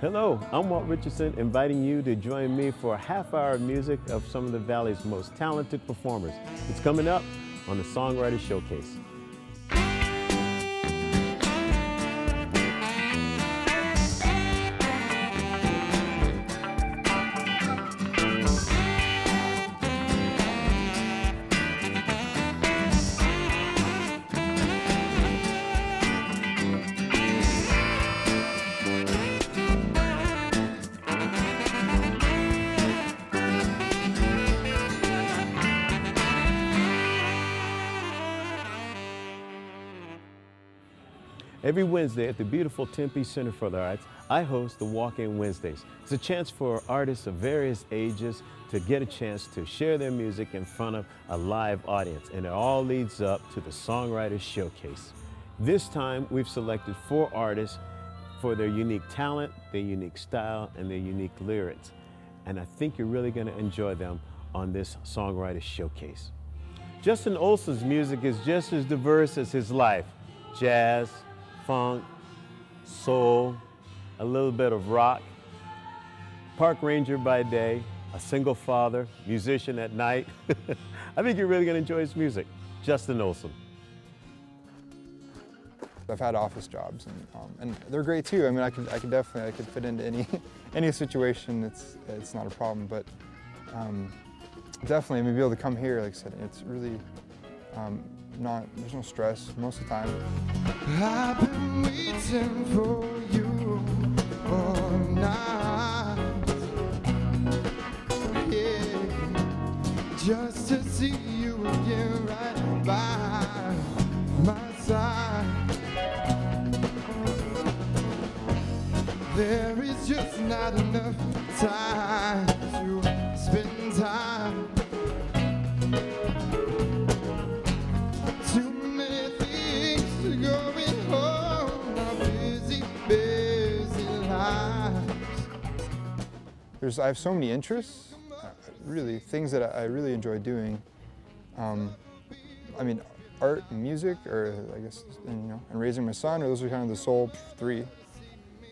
Hello, I'm Walt Richardson, inviting you to join me for a half hour of music of some of the Valley's most talented performers. It's coming up on the Songwriters Showcase. Every Wednesday at the beautiful Tempe Center for the Arts, I host the Walk-In Wednesdays. It's a chance for artists of various ages to get a chance to share their music in front of a live audience, and it all leads up to the Songwriters Showcase. This time, we've selected 4 artists for their unique talent, their unique style, and their unique lyrics. And I think you're really going to enjoy them on this Songwriters Showcase. Justin Olson's music is just as diverse as his life. Jazz, funk, soul, a little bit of rock, park ranger by day, a single father, musician at night. I think you're really going to enjoy his music. Justin Olson. I've had office jobs, and they're great too. I mean, I could fit into any situation. It's not a problem, but definitely, I mean, be able to come here, like I said, it's really there's no stress most of the time. I've been waiting for you all night, yeah, just to see you again right by my side. There is just not enough time to spend time. I have so many interests, really, things that I really enjoy doing. I mean, art and music, or I guess, and raising my son, or those are kind of the sole 3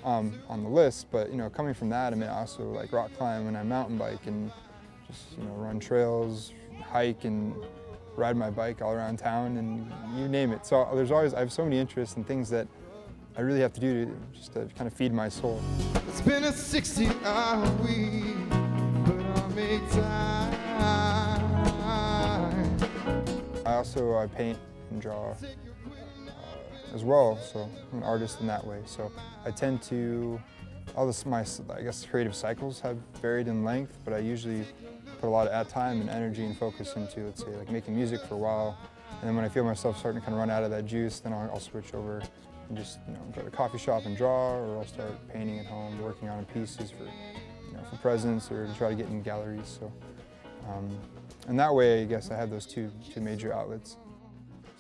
on the list. But coming from that, I mean, I also like rock climb and I mountain bike and just run trails, hike and ride my bike all around town, and you name it. So I have so many interests and things that I really have to do just to kind of feed my soul. It's been a 60-hour week, but I'll make time. I paint and draw as well, so I'm an artist in that way. So I tend to, my creative cycles have varied in length, but I usually put a lot of time and energy and focus into, let's say, like making music for a while, and then when I feel myself starting to kind of run out of that juice, then I'll switch over and just go to a coffee shop and draw, or I'll start painting at home, working on pieces for for presents, or to try to get in galleries. So, and that way, I guess I have those two major outlets.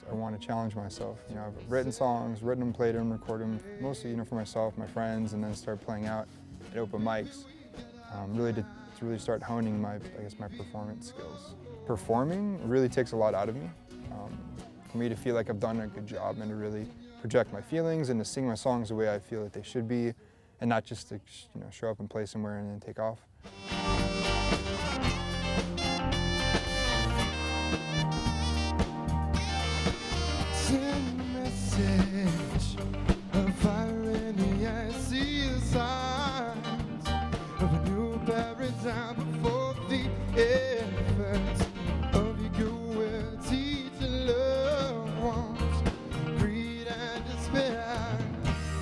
So I want to challenge myself. I've written songs, written them, played them, recorded them, mostly for myself, my friends, and then start playing out at open mics. Really to really start honing my performance skills. Performing really takes a lot out of me. For me to feel like I've done a good job and to really project my feelings and to sing my songs the way I feel that they should be, and not just to show up and play somewhere and then take off. Send a message of fire in the air, see the signs of a new paradigm before the efforts of your good will teach loved ones greed and despair.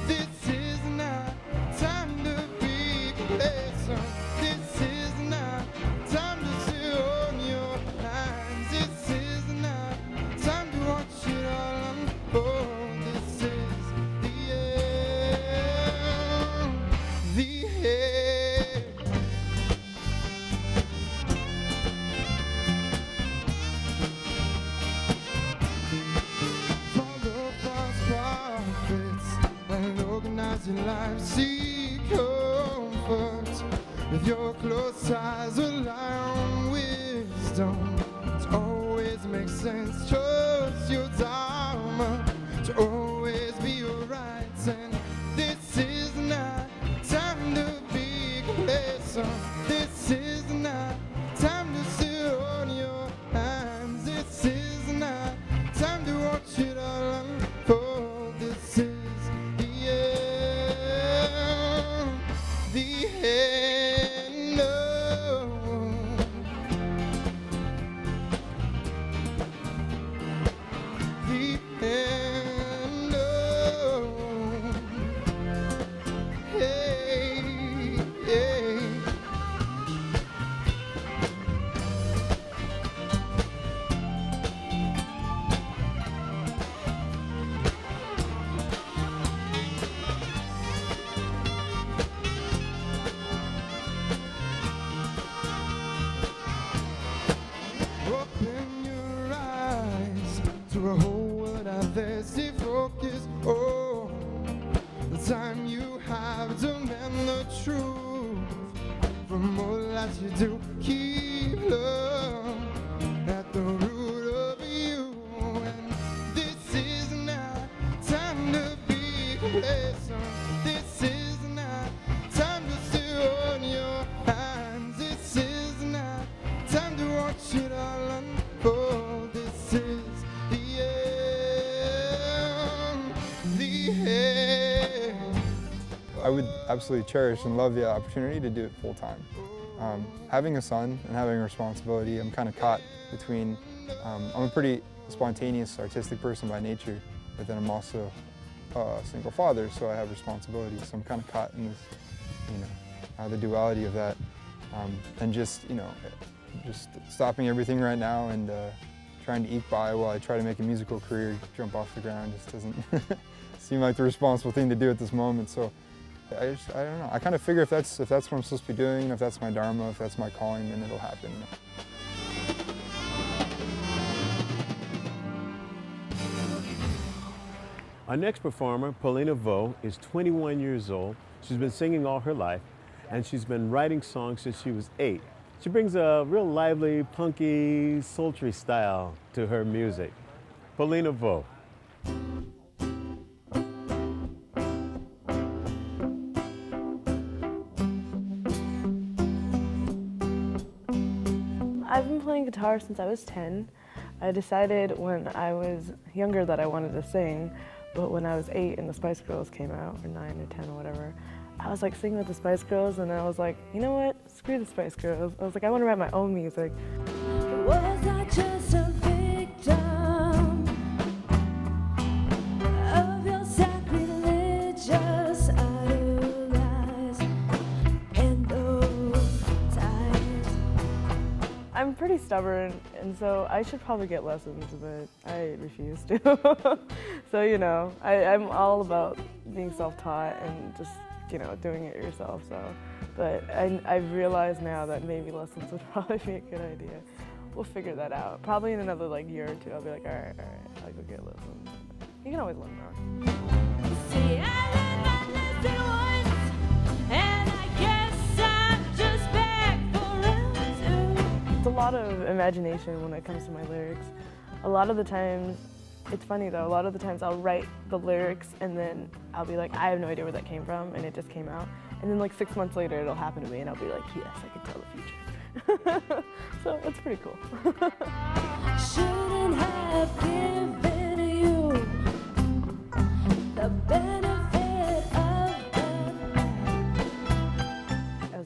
This is not time to be complacent. This is not time to sit on your hands. This is not time to watch it all unfold. This is the end. The end. Follow false prophets and organize your life. Seek comfort with your close eyes. Rely on wisdom to always make sense. Trust your dharma to always be alright. And this is not time to you to keep love at the root of you. And this is not time to be complacent. This is not time to sit on your hands. This is not time to watch it all unfold. This is the end, the end. I would absolutely cherish and love the opportunity to do it full time. Having a son and having a responsibility, I'm kind of caught between, I'm a pretty spontaneous, artistic person by nature, but then I'm also a single father, so I have responsibilities. So I'm kind of caught in this, the duality of that. And just stopping everything right now and trying to eke by while I try to make a musical career jump off the ground just doesn't seem like the responsible thing to do at this moment. So I don't know. I kind of figure if that's what I'm supposed to be doing, if that's my dharma, if that's my calling, then it'll happen. Our next performer, Paulina, is 21 years old. She's been singing all her life, and she's been writing songs since she was 8. She brings a real lively, punky, sultry style to her music. Paulina. I've been playing guitar since I was 10. I decided when I was younger that I wanted to sing, but when I was 8 and the Spice Girls came out, or 9 or 10 or whatever, I was like singing with the Spice Girls, and I was like, you know what, screw the Spice Girls. I was like, I want to write my own music. Was I just a victim of your sacrilegious idolize and those ties? I'm pretty stubborn, and so I should probably get lessons, but I refuse to. So, I'm all about being self-taught and just, doing it yourself. So, but I've realized now that maybe lessons would probably be a good idea. We'll figure that out. Probably in another year or two, I'll be like, all right, I'll go get lessons. You can always learn more. See, I learned my lesson once, and I guess I'm just back for round 2. It's a lot of imagination when it comes to my lyrics. A lot of the times, it's funny though, a lot of the times I'll write the lyrics and then I'll be like, I have no idea where that came from, and it just came out. And then 6 months later it'll happen to me and I'll be like, yes, I can tell the future. So it's pretty cool. Shouldn't have given you the benefit of the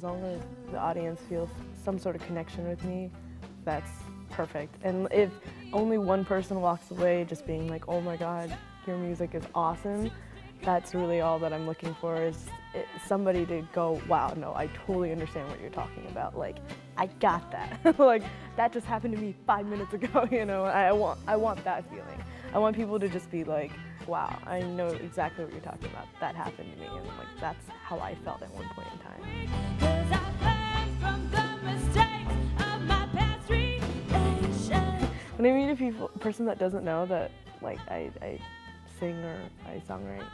As long as the audience feels some sort of connection with me, that's perfect. And if only one person walks away just being like, oh my God, your music is awesome, that's really all that I'm looking for, is somebody to go, wow, no, I totally understand what you're talking about. I got that. That just happened to me 5 minutes ago, I want that feeling. I want people to just be like, wow, I know exactly what you're talking about. That happened to me, and that's how I felt at one point in time. 'Cause I learned from the mistakes of my past relations. When I meet a person that doesn't know that I sing or I songwrite,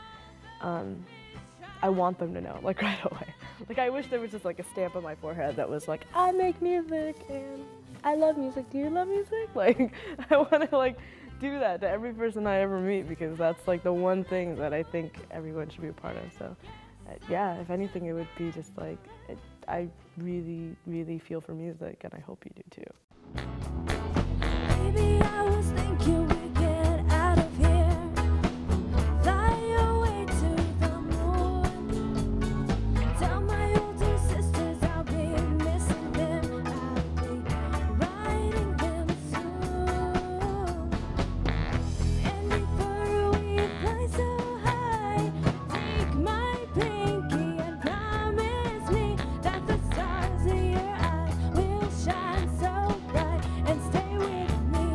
I want them to know right away. I wish there was just a stamp on my forehead that was like, I make music and I love music. Do you love music? I want to do that to every person I ever meet, because that's the one thing that I think everyone should be a part of. So yeah, if anything, it would be just I really, really feel for music, and I hope you do too. Maybe I was thinking we'd get out of here, fly away to the moon, tell my older sisters I'll be missing them, I'll be writing them soon. And before we fly so high, take my pinky and promise me that the stars in your eyes will shine so bright and stay with me.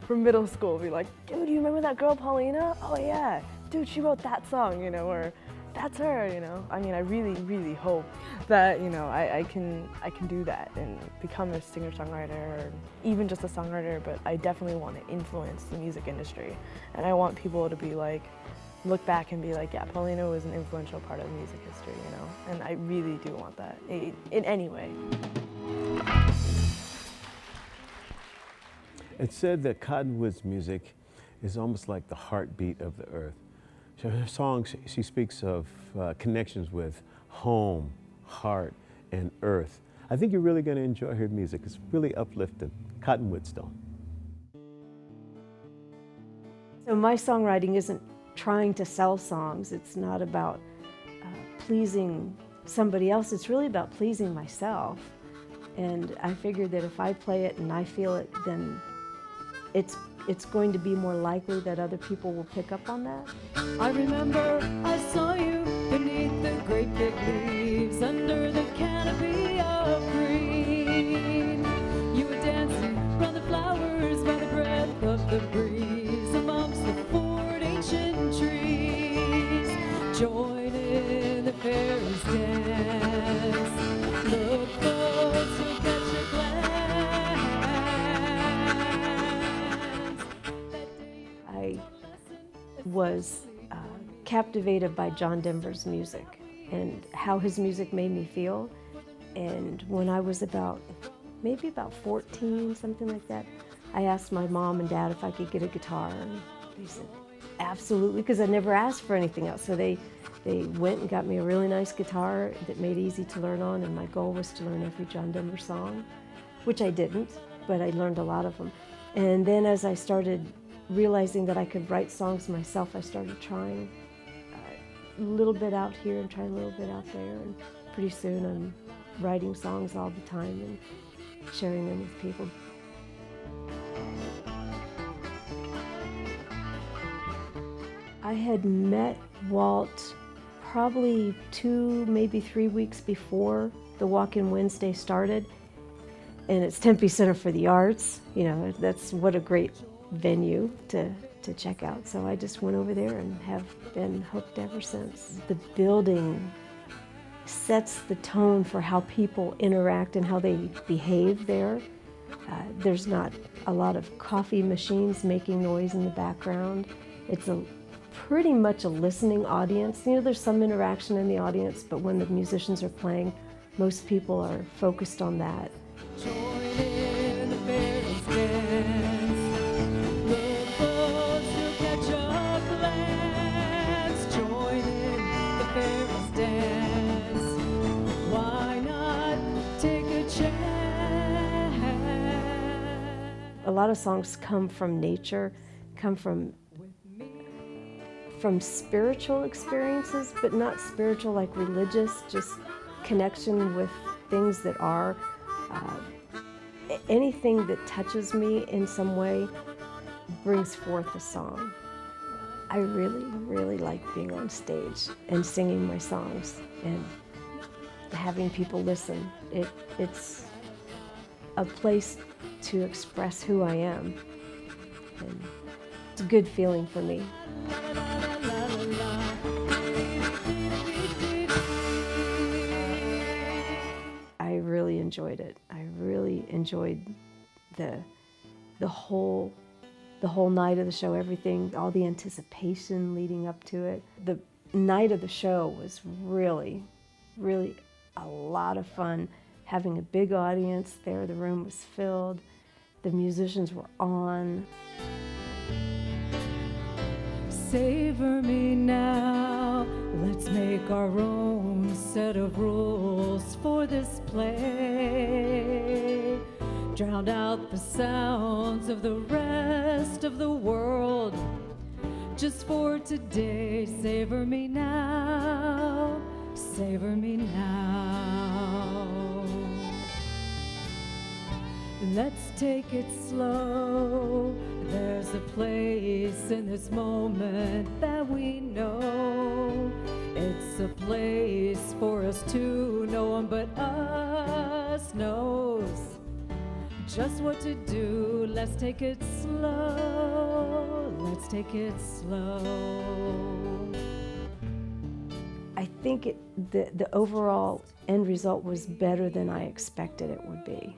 from middle school be like, dude, you remember that girl Paulina? Oh yeah, dude, she wrote that song, you know, or that's her, you know. I mean, I really, really hope that, you know, I can do that and become a singer-songwriter or even just a songwriter, but I definitely want to influence the music industry. And I want people to be like, look back and be like, yeah, Paulina was an influential part of music history, you know. And I really do want that in any way. It's said that Cottonwood's music is almost like the heartbeat of the earth. So her songs, she speaks of connections with home, heart, and earth. I think you're really going to enjoy her music. It's really uplifting. Cottonwood Stone. So my songwriting isn't trying to sell songs. It's not about pleasing somebody else. It's really about pleasing myself. And I figured that if I play it and I feel it, then it's going to be more likely that other people will pick up on that. I remember I saw you beneath the great big leaves under the canopy of green. You were dancing round the flowers by the breath of the breeze amongst the forward ancient trees. Join in the fairies' dance. Look close, you'll catch a glance. I was captivated by John Denver's music and how his music made me feel. And when I was maybe about 14, something like that, I asked my mom and dad if I could get a guitar, and they said, absolutely, because I never asked for anything else. So they went and got me a really nice guitar that made easy to learn on, and my goal was to learn every John Denver song, which I didn't, but I learned a lot of them. And then as I started realizing that I could write songs myself, I started trying a little bit out here and trying a little bit out there, and pretty soon I'm writing songs all the time and sharing them with people. I had met Walt probably 2, maybe 3 weeks before the Walk-In Wednesday started, and it's Tempe Center for the Arts. You know, that's what a great venue to check out. So I just went over there and have been hooked ever since. The building sets the tone for how people interact and how they behave there. There's not a lot of coffee machines making noise in the background. It's pretty much a listening audience. You know, there's some interaction in the audience, but when the musicians are playing, most people are focused on that. Join in the fairies' dance. Look close, you'll catch a glance. Join in the fairies' dance. Why not take a chance? A lot of songs come from nature, come from spiritual experiences, but not spiritual like religious, just connection with things that are. Anything that touches me in some way brings forth a song. I really, really like being on stage and singing my songs and having people listen. It's a place to express who I am, and it's a good feeling for me. I really enjoyed it. I really enjoyed the whole night of the show, everything, all the anticipation leading up to it. The night of the show was really, really a lot of fun. Having a big audience there, the room was filled, the musicians were on. Savor me now, let's make our own set of rules for this play. Drown out the sounds of the rest of the world. Just for today, savor me now, savor me now. Let's take it slow. There's a place in this moment that we know. It's a place for us to no one but us knows. just what to do. Let's take it slow. Let's take it slow. I think the overall end result was better than I expected it would be.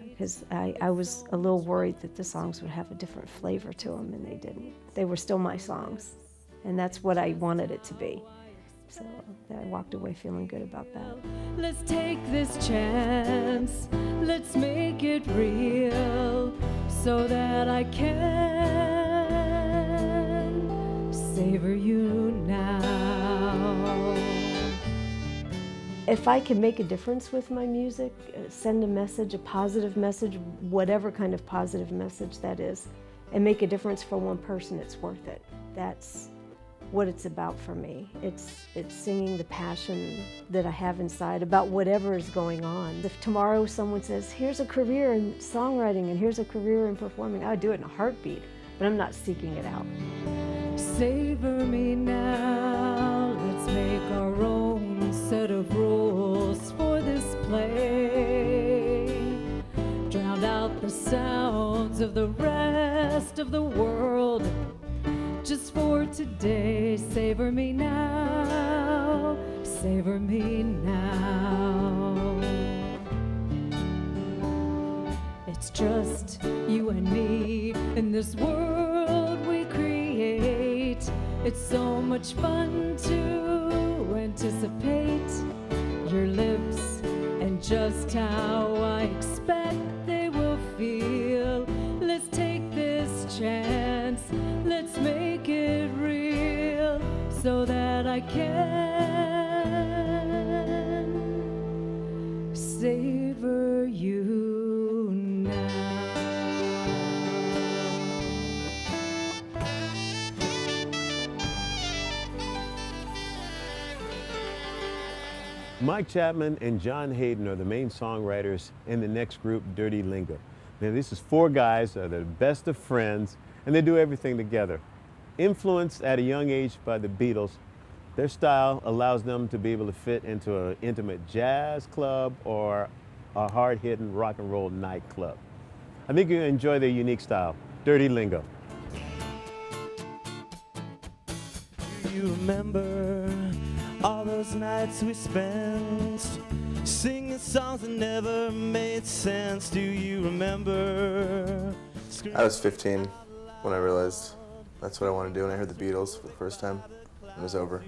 Because I was a little worried that the songs would have a different flavor to them, and they didn't. They were still my songs, and that's what I wanted it to be. So I walked away feeling good about that. Let's take this chance. Let's make it real so that I can savor you now. If I can make a difference with my music, send a message, a positive message, whatever kind of positive message that is, and make a difference for one person, it's worth it. That's what it's about for me. It's singing the passion that I have inside about whatever is going on. If tomorrow someone says, here's a career in songwriting and here's a career in performing, I would do it in a heartbeat, but I'm not seeking it out. Savor me now. Let's make our own set of rules for this play. Drown out the sounds of the rest of the world. Just for today, savor me now, savor me now. It's just you and me in this world we create. It's so much fun to anticipate your lips and just how I expect they will feel. Let's take this chance. Let's make it real so that I can savor you now. Mike Chapman and John Hayden are the main songwriters in the next group, Dirty Lingo. Now, this is four guys that are the best of friends, and they do everything together. Influenced at a young age by the Beatles, their style allows them to be able to fit into an intimate jazz club or a hard-hitting rock and roll nightclub. I think you'll enjoy their unique style. Dirty Lingo. Do you remember all those nights we spent singing songs that never made sense? Do you remember? I was 15 when I realized that's what I wanted to do, and I heard the Beatles for the first time. It was over.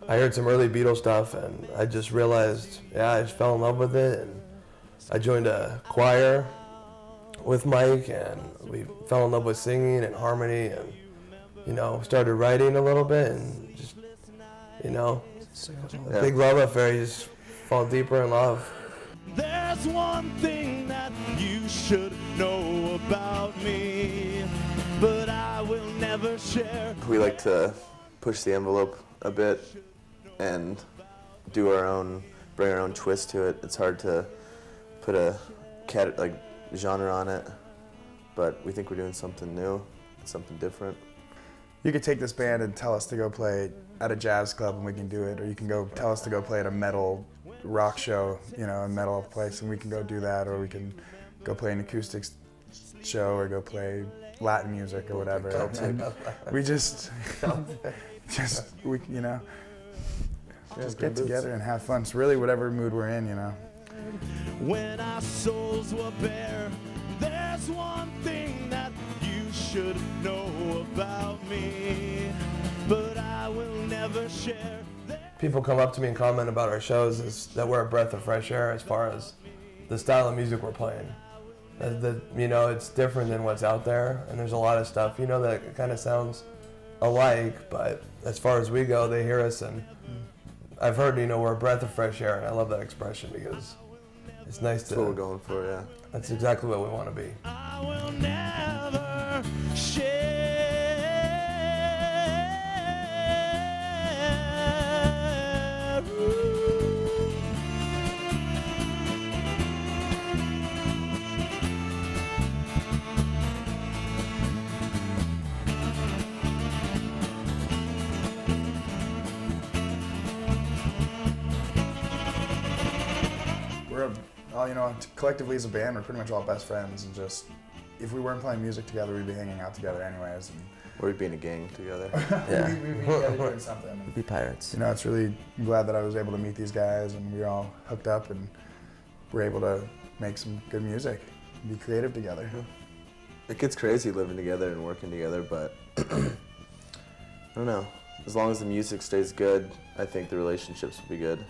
I heard some early Beatles stuff, and I just realized, yeah, I just fell in love with it. And I joined a choir with Mike, and we fell in love with singing and harmony, and, you know, started writing a little bit, and just, you know, a big love affair. You just fall deeper in love. There's one thing that you should know about me, but I will never share. We like to push the envelope a bit and do our own, bring our own twist to it. It's hard to put a genre on it, but we think we're doing something new, something different. You could take this band and tell us to go play at a jazz club and we can do it, or you can go tell us to go play at a metal rock show, you know, a metal place, and we can go do that, or we can go play an acoustics show or go play Latin music or whatever. And we just you know, just get together and have fun. It's really whatever mood we're in, you know. When our souls were bare, there's one thing that you should know about me, but I will never share. People come up to me and comment about our shows is that we're a breath of fresh air as far as the style of music we're playing. You know, it's different than what's out there, and there's a lot of stuff, you know, that kind of sounds alike, but as far as we go, they hear us, and I've heard, you know, we're a breath of fresh air, and I love that expression because it's nice to... That's what we're going for, yeah. That's exactly what we want to be. I will never share. I all, you know, collectively as a band, we're pretty much all best friends, and just, if we weren't playing music together, we'd be hanging out together anyways. And or we'd be in a gang together. Yeah. we'd be together doing something. We'd be pirates. You know, it's really, I'm glad that I was able to meet these guys, and we were all hooked up, and we're able to make some good music and be creative together. It gets crazy living together and working together, but I don't know. As long as the music stays good, I think the relationships will be good.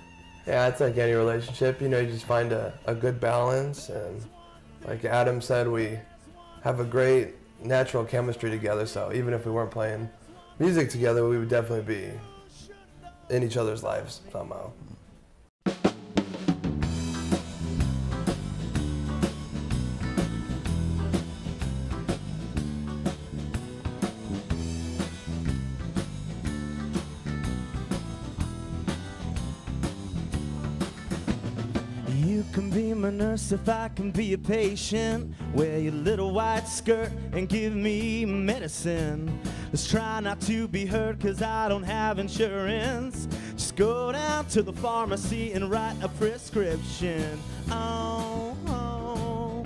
Yeah, it's like any relationship, you know, you just find a good balance, and like Adam said, we have a great natural chemistry together, so even if we weren't playing music together, we would definitely be in each other's lives somehow. You can be my nurse if I can be a patient. Wear your little white skirt and give me medicine. Let's try not to be hurt, cause I don't have insurance. Just go down to the pharmacy and write a prescription. Oh, oh,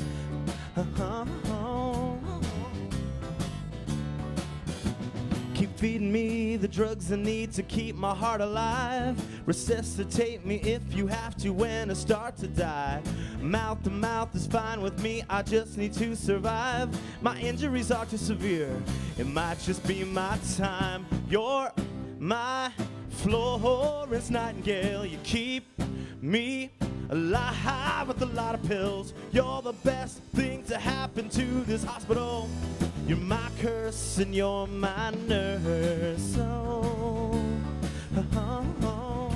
oh, oh, oh. Keep feeding me the drugs I need to keep my heart alive. Resuscitate me if you have to when I start to die. Mouth to mouth is fine with me, I just need to survive. My injuries are too severe, it might just be my time. You're my Florence Nightingale, you keep me alive with a lot of pills. You're the best thing to happen to this hospital. You're my curse and you're my nurse. Oh, oh, oh.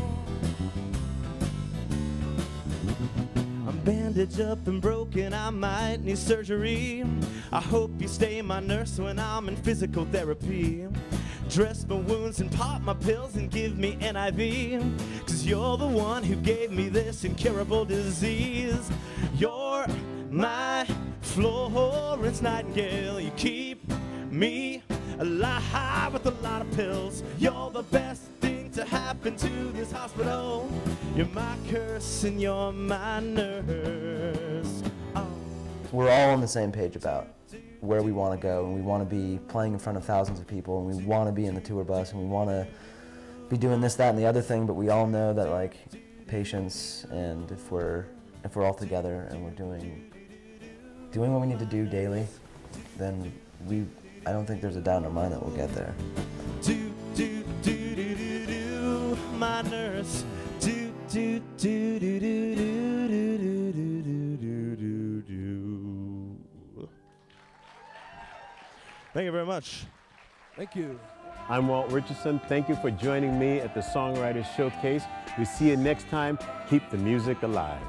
I'm bandaged up and broken, I might need surgery. I hope you stay my nurse when I'm in physical therapy. Dress my wounds and pop my pills and give me NIV. Cause you're the one who gave me this incurable disease. You're my Florence Nightingale, you keep me alive with a lot of pills. You're the best thing to happen to this hospital. You're my curse and you're my nurse. Oh. We're all on the same page about where we want to go, and we want to be playing in front of thousands of people, and we want to be in the tour bus, and we want to be doing this, that, and the other thing, but we all know that, like, patience, and if we're all together and we're doing what we need to do daily, then I don't think there's a doubt in our mind that we'll get there. Do, do, do, do, do, do, my nurse. Do, do, do, do, do, do, do, do, do, do, do, do. Thank you very much. Thank you. I'm Walt Richardson. Thank you for joining me at the Songwriters Showcase. We see you next time. Keep the music alive.